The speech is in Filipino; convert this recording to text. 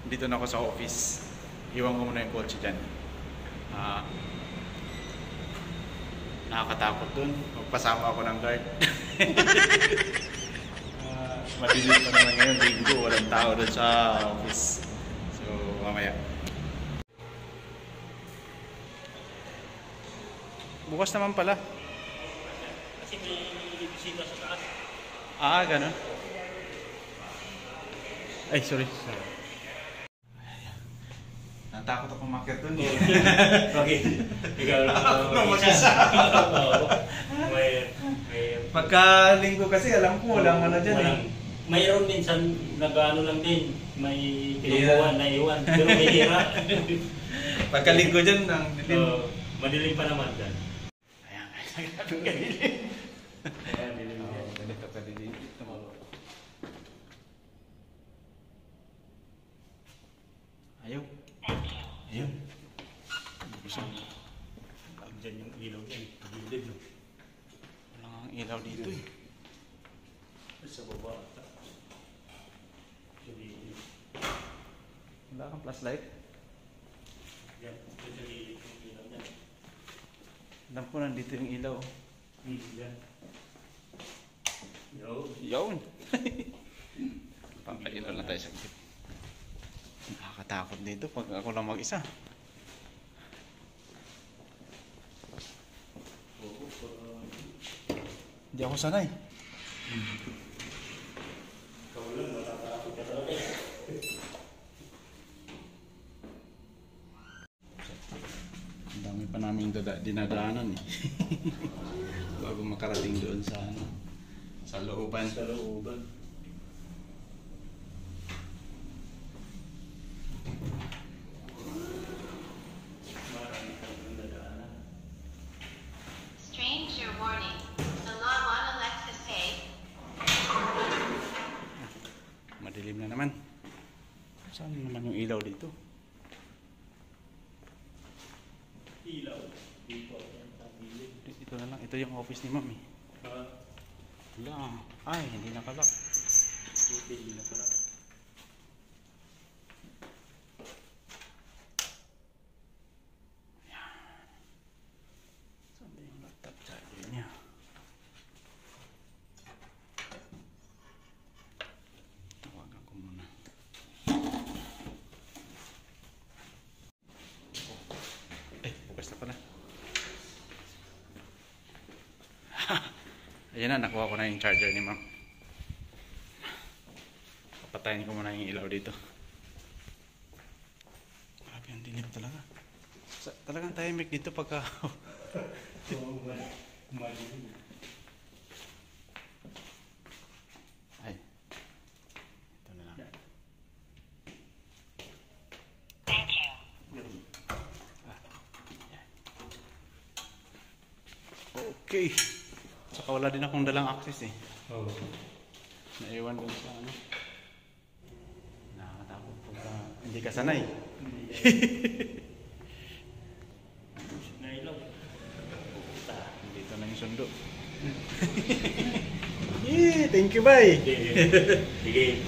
dito na ako sa office. Iwan ko muna yung kotse dyan. Nakakatakot dun. Magpasama ako ng guard. Madilim pa naman ngayon. Linggo, walang tao dun sa office. So, mamaya. Bukas naman pala. Kasi may bisita sa taas. Ganun. Ay, sorry. Natakot ako makiat dun. Bakit? Ikaw lang mag-isa. Pagka linggo kasi, alam ko, walang ano dyan eh. Mayroon minsan, nag-ano lang din. May kinukuha na iwan. Pero may hira. Pagka linggo dyan, ang dilim. Madilim pa naman dyan. Ayan, nagkakabing kadilim. Ayan, dilim dyan. Ganito kadilim. Ayaw. Ayaw. Busog. Diyan yung ilaw dyan. Pagilid, no? Walang ang ilaw dito eh. Sa baba. Wala kang flashlight? Yan. Sa gilid yung ilaw dyan. Alam ko nandito yung ilaw. Yan. Yun! Papailaw na tayo sa gilid. Nakakatakot dito pag ako lang mag-isa. Hindi ako sanay. Ikaw lang, matatakot ka talaga. Ang dami pa naming dinadaanan eh. Bago makarating doon sa looban. Sa looban. Stranger warning. The law on Alexis Pay. Madilim na naman. Saan naman yung ilaw dito? Ilaw. Dito. Ito na lang. Ito yung office ni Mami. Wala. Ay, hindi nakalak. Hindi na pala. Saan ba yung laptop charger niya? Tawagan ko muna. Bukas na pala. Ayan na, nakuha ko na yung charger ni Ma'am. Papatayin ko muna yung ilaw dito. Grabe, ang dilim talaga. Talagang tahimik dito pagka... Ay. Ito na lang. Okay. Saka wala din akong dalang access eh. Oo. Naiwan dun sa ano. Nakakatakot pagka hindi ka sanay. Nailaw. Dito na yung sundo. Thank you, bye. Sige.